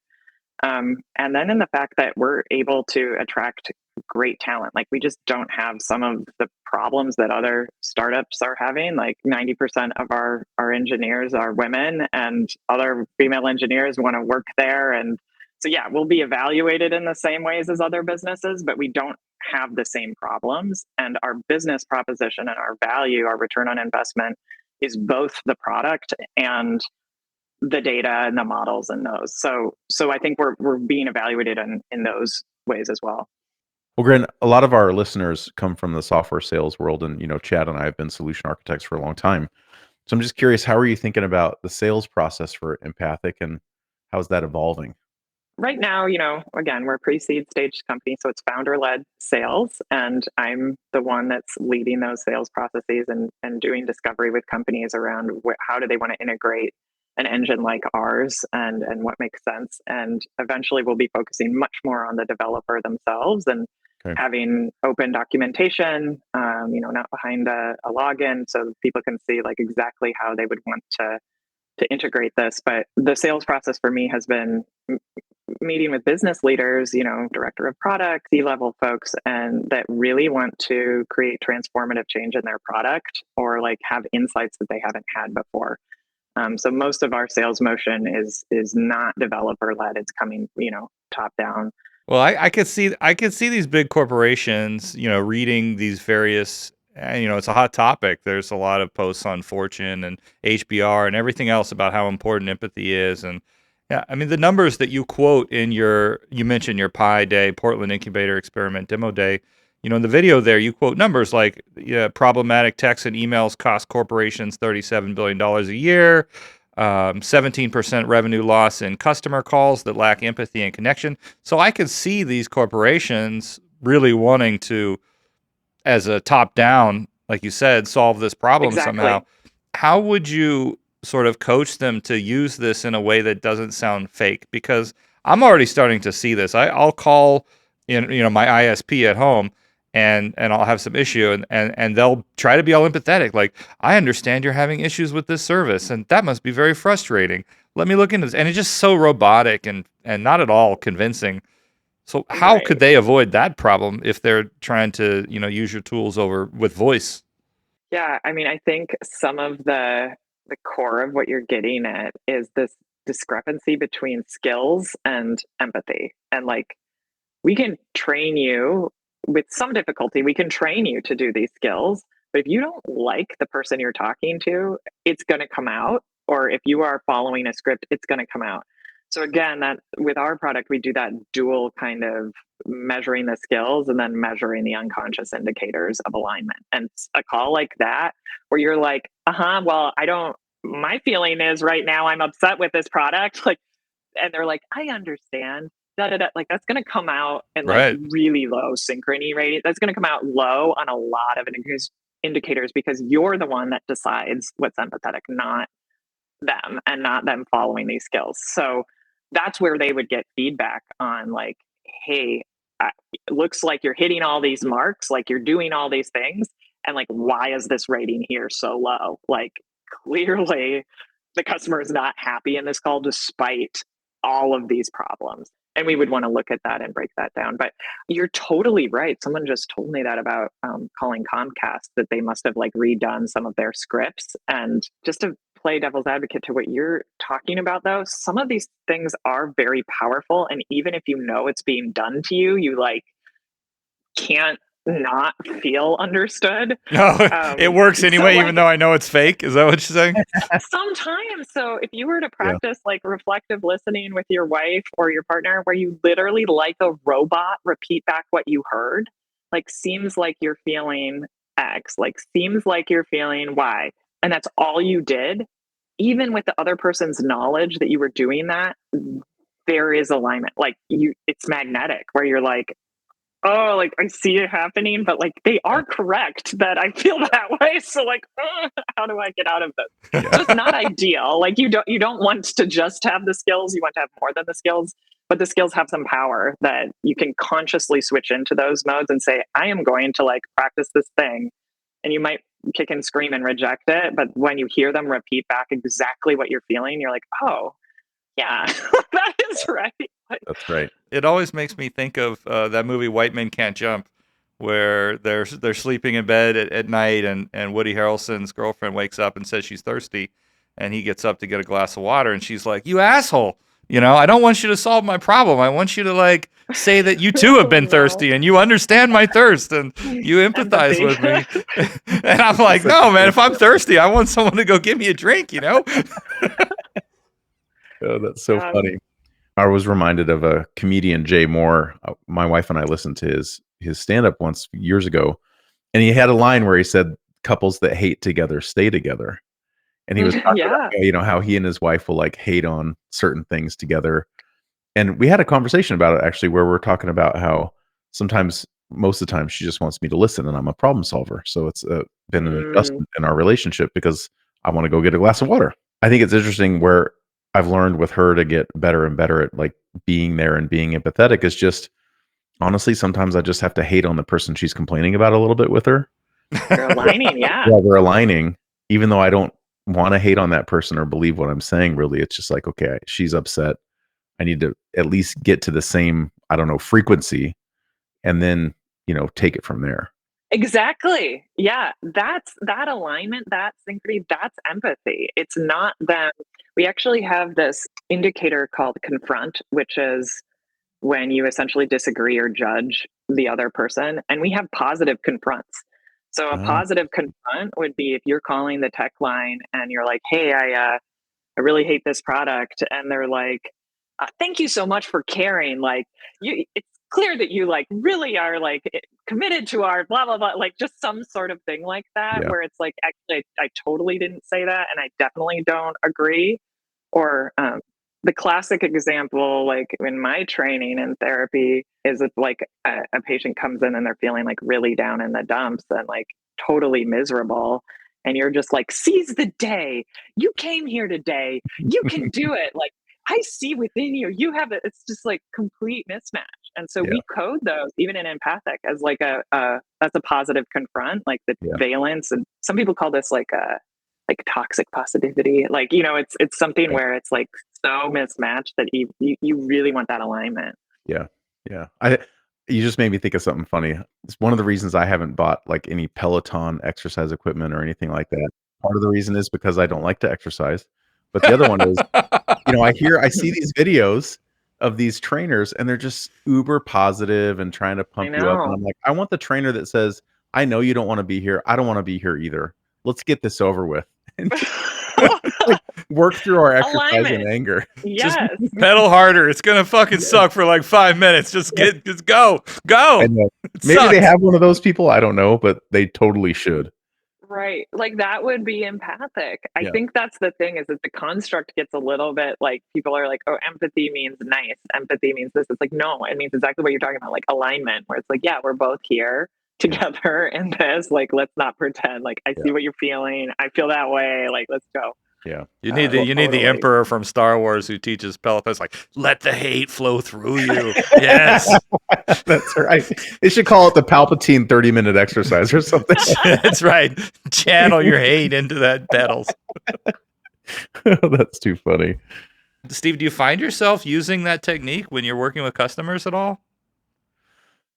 And then in the fact that we're able to attract great talent, like we just don't have some of the problems that other startups are having. Like 90% of our engineers are women, and other female engineers want to work there. And so, yeah, we'll be evaluated in the same ways as other businesses, but we don't have the same problems. And our business proposition and our value, our return on investment is both the product and the data and the models and those. So I think we're being evaluated in those ways as well. Well, Grin, a lot of our listeners come from the software sales world, and Chad and I have been solution architects for a long time. So I'm just curious, how are you thinking about the sales process for Empathic, and how's that evolving? Right now, again, we're a pre-seed stage company, so it's founder-led sales, and I'm the one that's leading those sales processes and doing discovery with companies around how do they want to integrate an engine like ours and what makes sense. And eventually we'll be focusing much more on the developer themselves and Okay. having open documentation, not behind a login, so people can see like exactly how they would want to integrate this. But the sales process for me has been meeting with business leaders, director of product, C-level folks, and that really want to create transformative change in their product or like have insights that they haven't had before. So most of our sales motion is not developer led. It's coming, top down. Well, I could see these big corporations, reading these various, it's a hot topic. There's a lot of posts on Fortune and HBR and everything else about how important empathy is. And yeah, I mean, the numbers that you quote you mentioned your Pi Day, Portland Incubator Experiment Demo Day, in the video there, you quote numbers like problematic texts and emails cost corporations $37 billion a year. 17% revenue loss in customer calls that lack empathy and connection. So I could see these corporations really wanting to, as a top down, like you said, solve this problem somehow. How would you sort of coach them to use this in a way that doesn't sound fake? Because I'm already starting to see this. I'll call my ISP at home and I'll have some issue and they'll try to be all empathetic. Like, I understand you're having issues with this service and that must be very frustrating. Let me look into this. And it's just so robotic and not at all convincing. So how could they avoid that problem if they're trying to, use your tools with voice? Yeah, I mean, I think some of the core of what you're getting at is this discrepancy between skills and empathy. And like we can train you with some difficulty, we can train you to do these skills, but if you don't like the person you're talking to, it's going to come out. Or if you are following a script, it's going to come out. So again, that with our product, we do that dual kind of measuring the skills and then measuring the unconscious indicators of alignment. And a call like that, where you're like, well, my feeling is right now I'm upset with this product. Like, and they're like, I understand. Da, da, da. Like that's going to come out in like really low synchrony rate. That's going to come out low on a lot of indicators because you're the one that decides what's empathetic, not them, and not them following these skills. So that's where they would get feedback on like, hey, it looks like you're hitting all these marks, like you're doing all these things. And like, why is this rating here so low? Like clearly the customer is not happy in this call despite all of these problems. And we would want to look at that and break that down. But you're totally right. Someone just told me that about calling Comcast, that they must have like redone some of their scripts. And just to play devil's advocate to what you're talking about, though, some of these things are very powerful. And even if you know it's being done to you, you like can't not feel understood. It works anyway, so, even though I know it's fake. Is that what you're saying? Sometimes. So if you were to practice like reflective listening with your wife or your partner, where you literally like a robot repeat back what you heard, like seems like you're feeling X, like seems like you're feeling Y, and that's all you did, even with the other person's knowledge that you were doing that, there is alignment. Like it's magnetic, where you're like, oh, like I see it happening, but like they are correct that I feel that way. So like, how do I get out of this? Yeah. So it's not ideal. Like you don't want to just have the skills. You want to have more than the skills, but the skills have some power that you can consciously switch into those modes and say, I am going to like practice this thing. And you might kick and scream and reject it. But when you hear them repeat back exactly what you're feeling, you're like, oh, yeah, that is right. Like, That's right. It always makes me think of that movie White Men Can't Jump, where they're sleeping in bed at night, and Woody Harrelson's girlfriend wakes up and says she's thirsty, and he gets up to get a glass of water, and she's like, "You asshole! You know, I don't want you to solve my problem. I want you to like say that you too have been No. thirsty and you understand my thirst and you empathize Empathy. with me." And I'm like, "No, man, if I'm thirsty, I want someone to go give me a drink, you know?" Oh, that's so funny. I was reminded of a comedian, Jay Moore. My wife and I listened to his stand-up once years ago, and he had a line where he said, "Couples that hate together stay together." And he was talking about, you know, how he and his wife will like hate on certain things together. And we had a conversation about it actually, where we're talking about how sometimes, most of the time, she just wants me to listen, and I'm a problem solver. So it's been an adjustment in our relationship because I want to go get a glass of water. I think it's interesting where I've learned with her to get better and better at like being there and being empathetic is just honestly, sometimes I just have to hate on the person she's complaining about a little bit with her. You're aligning, yeah. Yeah, we're aligning, even though I don't want to hate on that person or believe what I'm saying. Really, it's just like, okay, she's upset. I need to at least get to the same, I don't know, frequency, and then, you know, take it from there. Exactly. Yeah. That's that alignment, that synchrony, that's empathy. It's not them. We actually have this indicator called confront, which is when you essentially disagree or judge the other person. And we have positive confronts. So a positive confront would be if you're calling the tech line and you're like, hey, I really hate this product. And they're like, thank you so much for caring. Like it's clear that you like really are like committed to our blah, blah, blah, like just some sort of thing like that, Yeah. where it's like, actually, I totally didn't say that. And I definitely don't agree. Or the classic example, like in my training and therapy, is if like a patient comes in and they're feeling like really down in the dumps and like totally miserable. And you're just like, seize the day. You came here today. You can do it. Like, I see within you. You have it. It's just like complete mismatch. And so we code those, even in empathic, as like that's a positive confront, like the valence. And some people call this like toxic positivity. Like, you know, it's something where it's like so mismatched that you really want that alignment. Yeah. You just made me think of something funny. It's one of the reasons I haven't bought like any Peloton exercise equipment or anything like that. Part of the reason is because I don't like to exercise. But the other one is, you know, I see these videos of these trainers and they're just uber positive and trying to pump you up. And I'm like, I want the trainer that says, I know you don't want to be here. I don't want to be here either. Let's get this over with. And like, work through our exercise and anger. Yes. Just pedal harder. It's gonna fucking suck for like 5 minutes. Just go. Maybe they have one of those people. I don't know, but they totally should. Right. Like that would be empathic. I think that's the thing, is that the construct gets a little bit like, people are like, oh, empathy means nice. Empathy means this. It's like, no, it means exactly what you're talking about, like alignment, where it's like, yeah, we're both here together in this. Like, let's not pretend. Like, I see what you're feeling. I feel that way. Like, let's go. Yeah. You need the Emperor from Star Wars who teaches Peloponnese, like, let the hate flow through you. Yes. That's right. They should call it the Palpatine 30-minute exercise or something. That's right. Channel your hate into that pedals. That's too funny. Steve, do you find yourself using that technique when you're working with customers at all?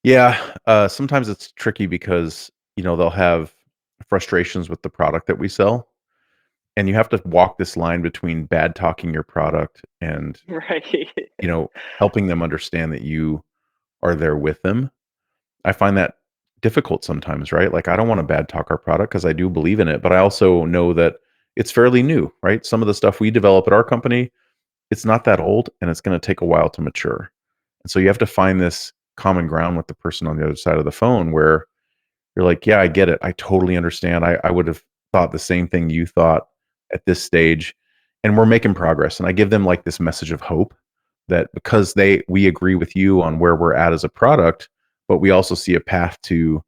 Yeah. Sometimes it's tricky because, you know, they'll have frustrations with the product that we sell. And you have to walk this line between bad talking your product and, you know, helping them understand that you are there with them. I find that difficult sometimes, right? Like, I don't want to bad talk our product because I do believe in it, but I also know that it's fairly new, right? Some of the stuff we develop at our company, it's not that old and it's going to take a while to mature. And so you have to find this common ground with the person on the other side of the phone where you're like, yeah, I get it. I totally understand. I would have thought the same thing you thought at this stage, and we're making progress. And I give them like this message of hope that because we agree with you on where we're at as a product, but we also see a path to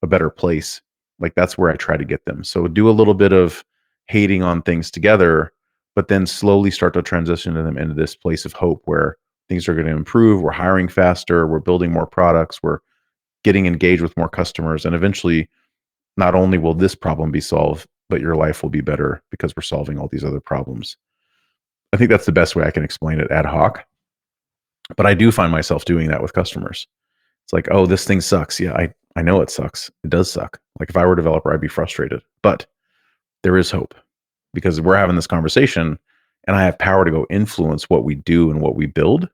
a better place. Like that's where I try to get them. So do a little bit of hating on things together, but then slowly start to transition them into this place of hope where things are going to improve. We're hiring faster. We're building more products. We're getting engaged with more customers. And eventually, not only will this problem be solved, but your life will be better because we're solving all these other problems. I think that's the best way I can explain it ad hoc. But I do find myself doing that with customers. It's like, oh, this thing sucks. Yeah, I know it sucks. It does suck. Like if I were a developer, I'd be frustrated. But there is hope because we're having this conversation and I have power to go influence what we do and what we build.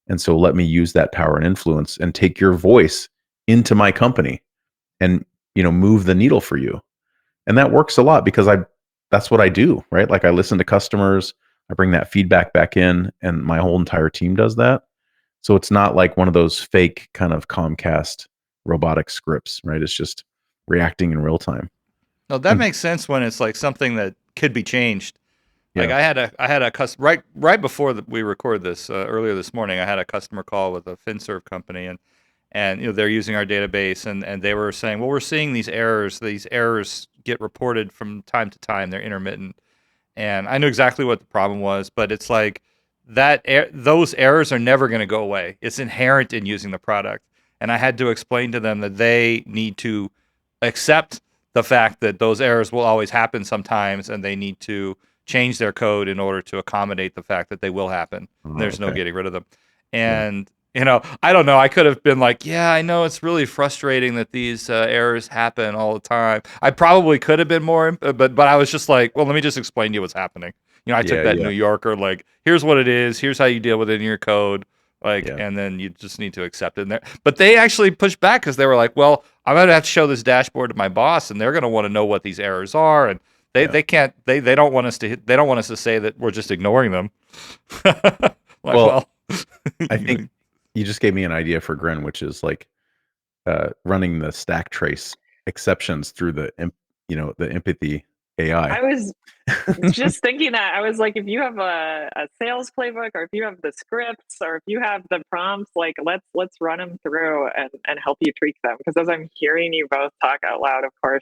And so let me use that power and influence and take your voice into my company and, move the needle for you. And that works a lot because that's what I do, right? Like I listen to customers, I bring that feedback back in, and my whole entire team does that. So it's not like one of those fake kind of Comcast robotic scripts, right? It's just reacting in real time. No, that makes sense when it's like something that could be changed. Like Yeah. I had a customer right before we recorded this earlier this morning. I had a customer call with a FinServe company, and they're using our database, and they were saying, well, we're seeing these errors. These errors get reported from time to time. They're intermittent, and I knew exactly what the problem was. But it's like those errors are never going to go away. It's inherent in using the product, and I had to explain to them that they need to accept the fact that those errors will always happen sometimes, and they need to change their code in order to accommodate the fact that they will happen. There's no getting rid of them. And I don't know. I could have been like, yeah, I know it's really frustrating that these errors happen all the time. I probably could have been more, but I was just like, well, let me just explain to you what's happening. I took that New Yorker, like, here's what it is. Here's how you deal with it in your code. Like, and then you just need to accept it in there. But they actually pushed back because they were like, well, I'm going to have to show this dashboard to my boss, and they're going to want to know what these errors are. And they can't, they don't want us to say that we're just ignoring them. Well, I think you just gave me an idea for Grin, which is like running the stack trace exceptions through the empathy AI. I was just thinking that. I was like, if you have a sales playbook, or if you have the scripts, or if you have the prompts, like let's run them through and help you tweak them. Because as I'm hearing you both talk out loud, of course,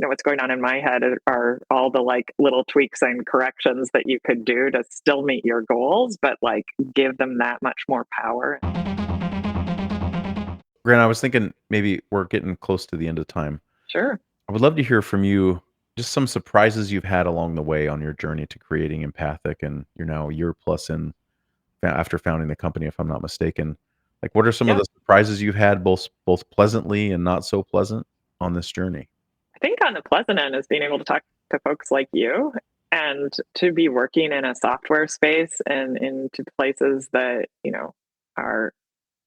what's going on in my head are all the like little tweaks and corrections that you could do to still meet your goals, but like give them that much more power. Grant, I was thinking maybe we're getting close to the end of time. Sure. I would love to hear from you just some surprises you've had along the way on your journey to creating Empathic, and you're now a year plus in after founding the company, if I'm not mistaken. Like, what are some of the surprises you've had, both pleasantly and not so pleasant, on this journey? I think on the pleasant end is being able to talk to folks like you and to be working in a software space and into places that, are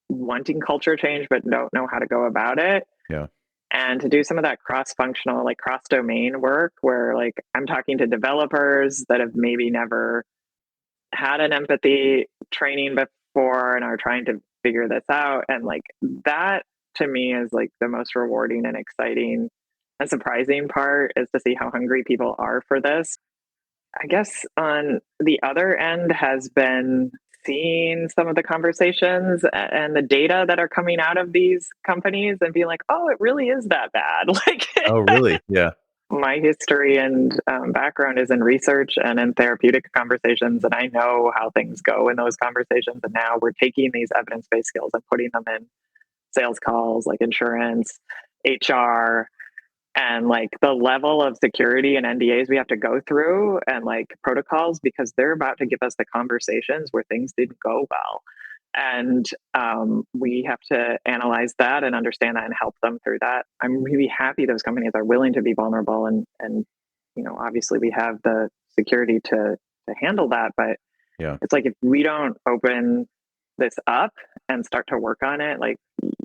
wanting culture change but don't know how to go about it. Yeah. And to do some of that cross-functional, like cross-domain work where like I'm talking to developers that have maybe never had an empathy training before and are trying to figure this out. And like that to me is like the most rewarding and exciting and surprising part, is to see how hungry people are for this. I guess on the other end has been seeing some of the conversations and the data that are coming out of these companies and being like, oh, it really is that bad. Like, Oh, really? Yeah. my history and background is in research and in therapeutic conversations, and I know how things go in those conversations. And now we're taking these evidence-based skills and putting them in sales calls, like insurance, HR, and like the level of security and NDAs we have to go through and like protocols, because they're about to give us the conversations where things didn't go well. And we have to analyze that and understand that and help them through that. I'm really happy those companies are willing to be vulnerable, and obviously we have the security to handle that. But it's like if we don't open this up and start to work on it, like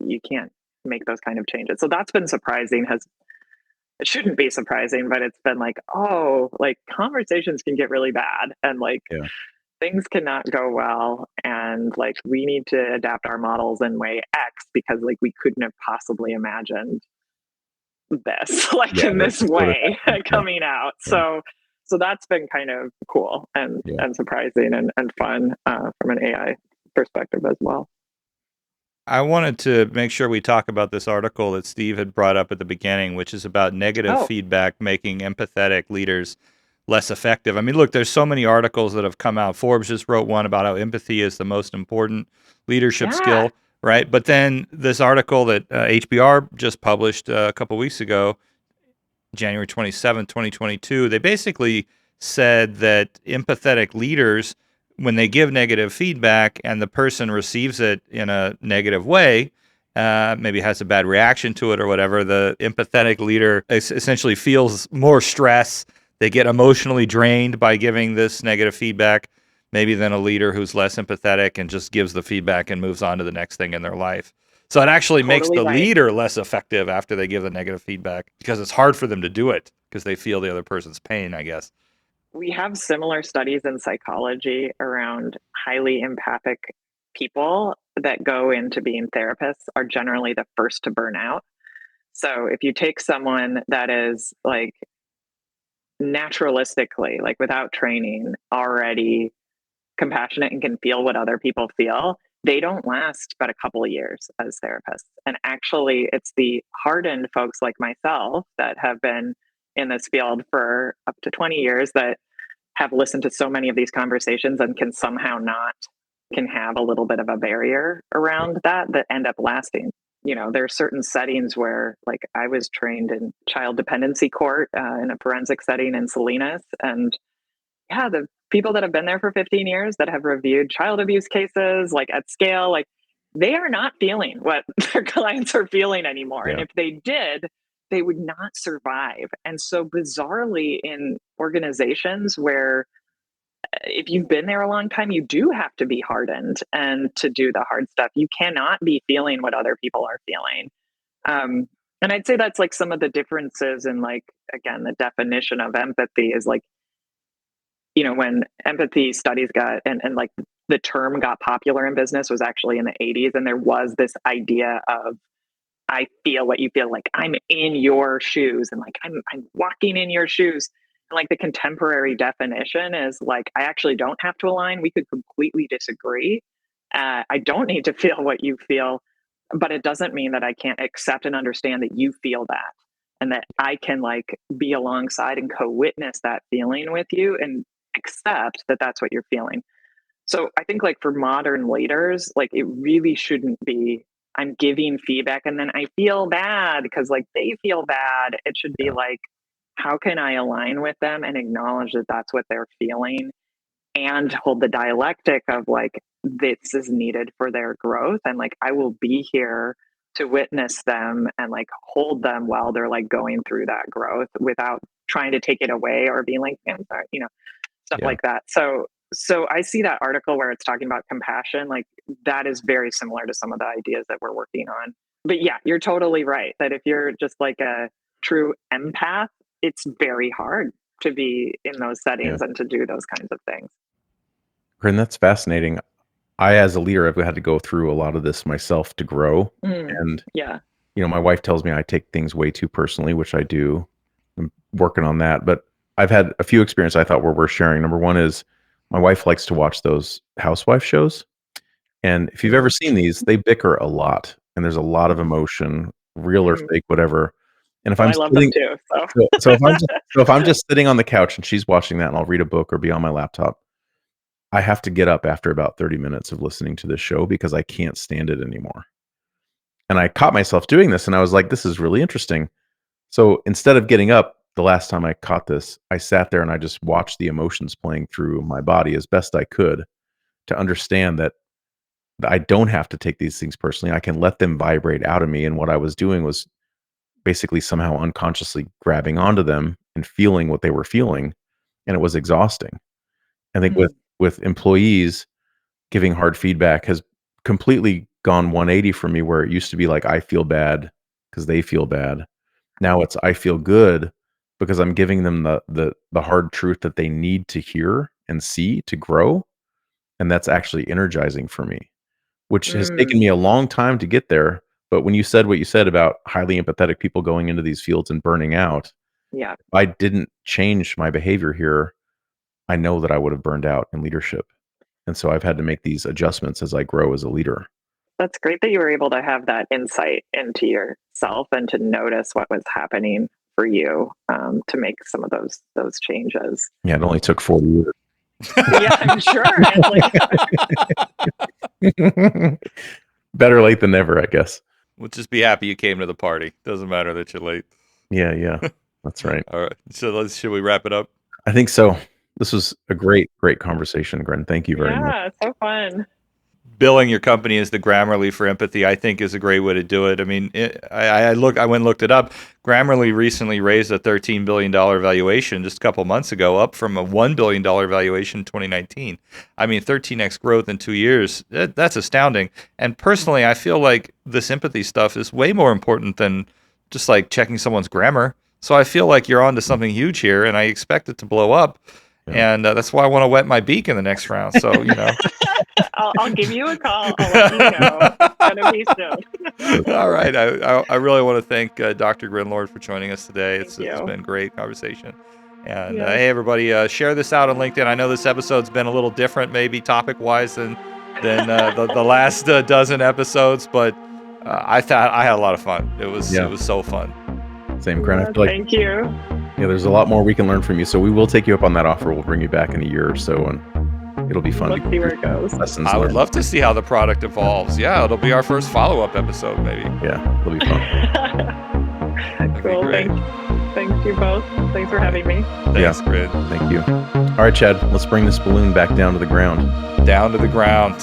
you can't make those kind of changes. So that's been surprising. It shouldn't be surprising, but it's been like, oh, like conversations can get really bad, and like things cannot go well, and like we need to adapt our models in way X because like we couldn't have possibly imagined this like in this way coming out. So that's been kind of cool and surprising and fun from an AI perspective as well. I wanted to make sure we talk about this article that Steve had brought up at the beginning, which is about negative feedback making empathetic leaders less effective. I mean, look, there's so many articles that have come out. Forbes just wrote one about how empathy is the most important leadership skill, right? But then this article that HBR just published a couple weeks ago, January 27th, 2022, they basically said that empathetic leaders, when they give negative feedback and the person receives it in a negative way, maybe has a bad reaction to it or whatever, the empathetic leader essentially feels more stress. They get emotionally drained by giving this negative feedback, maybe than a leader who's less empathetic and just gives the feedback and moves on to the next thing in their life. So it actually makes the leader less effective after they give the negative feedback because it's hard for them to do it because they feel the other person's pain, I guess. We have similar studies in psychology around highly empathic people that go into being therapists are generally the first to burn out. So if you take someone that is like naturalistically, like without training, already compassionate and can feel what other people feel, they don't last but a couple of years as therapists. And actually, it's the hardened folks like myself that have been in this field for up to 20 years that have listened to so many of these conversations and can have a little bit of a barrier around that end up lasting. You know, there are certain settings where, like, I was trained in child dependency court in a forensic setting in Salinas. And yeah, the people that have been there for 15 years that have reviewed child abuse cases, like at scale, like they are not feeling what their clients are feeling anymore. Yeah. And if they did, they would not survive. And so bizarrely in organizations where if you've been there a long time, you do have to be hardened and to do the hard stuff. You cannot be feeling what other people are feeling. And I'd say that's like some of the differences in, like, again, the definition of empathy is like, you know, when empathy studies got and like the term got popular in business was actually in the 80s. And there was this idea of, I feel what you feel, like I'm in your shoes and like I'm walking in your shoes. And like the contemporary definition is like, I actually don't have to align. We could completely disagree. I don't need to feel what you feel, but it doesn't mean that I can't accept and understand that you feel that and that I can like be alongside and co-witness that feeling with you and accept that that's what you're feeling. So I think like for modern leaders, like it really shouldn't be, I'm giving feedback and then I feel bad because like they feel bad. It should be like, how can I align with them and acknowledge that that's what they're feeling and hold the dialectic of like, this is needed for their growth. And like, I will be here to witness them and like hold them while they're like going through that growth without trying to take it away or being like, I'm sorry, you know, stuff like that. So I see that article where it's talking about compassion, like that is very similar to some of the ideas that we're working on. But yeah, you're totally right that if you're just like a true empath, it's very hard to be in those settings and to do those kinds of things. Grin, that's fascinating. I, as a leader, have had to go through a lot of this myself to grow. And, you know, my wife tells me I take things way too personally, which I do. I'm working on that. But I've had a few experiences I thought were worth sharing. Number one is my wife likes to watch those housewife shows. And if you've ever seen these, they bicker a lot. And there's a lot of emotion, real or fake, whatever. And if I'm sitting, so if I'm just sitting on the couch and she's watching that and I'll read a book or be on my laptop, I have to get up after about 30 minutes of listening to this show because I can't stand it anymore. And I caught myself doing this and I was like, this is really interesting. So instead of getting up, the last time I caught this, I sat there and I just watched the emotions playing through my body as best I could to understand that I don't have to take these things personally. I can let them vibrate out of me. And what I was doing was basically somehow unconsciously grabbing onto them and feeling what they were feeling. And it was exhausting. I think with employees, giving hard feedback has completely gone 180 for me, where it used to be like, I feel bad because they feel bad. Now it's, I feel good because I'm giving them the hard truth that they need to hear and see to grow. And that's actually energizing for me, which has taken me a long time to get there. But when you said what you said about highly empathetic people going into these fields and burning out, if I didn't change my behavior here, I know that I would have burned out in leadership. And so I've had to make these adjustments as I grow as a leader. that's great that you were able to have that insight into yourself and to notice what was happening for you, to make some of those changes. Yeah, it only took 40 years. Yeah, I'm sure. Better late than never, I guess. We'll just be happy you came to the party. Doesn't matter that you're late. Yeah, that's right. All right. So should we wrap it up? I think so. This was a great conversation, Grin. Thank you very much. Yeah, so fun. Billing your company as the Grammarly for empathy, I think, is a great way to do it. I mean, I went and looked it up. Grammarly recently raised a $13 billion valuation just a couple months ago, up from a $1 billion valuation in 2019. I mean, 13x growth in 2 years. That's astounding. And personally, I feel like this empathy stuff is way more important than just like checking someone's grammar. So I feel like you're onto something huge here, and I expect it to blow up. Yeah. And that's why I want to wet my beak in the next round. So, I'll give you a call. I'll let you know. It's gonna be soon. All right. I really want to thank Dr. Grinlord for joining us today. It's been a great conversation. And hey, everybody, share this out on LinkedIn. I know this episode's been a little different, maybe topic-wise, than the last dozen episodes, but I thought I had a lot of fun. It was so fun. Same, Grin. I feel like, thank you. Yeah, there's a lot more we can learn from you. So we will take you up on that offer. We'll bring you back in a year or so, and it'll be fun. Let's see where it goes. Lessons I would learned. love to see how the product evolves. Yeah, it'll be our first follow-up episode, maybe. Yeah, it'll be fun. Cool. Thanks you both. Thanks for having me. Thanks, Grin. Thank you. All right, Chad, let's bring this balloon back down to the ground. Down to the ground.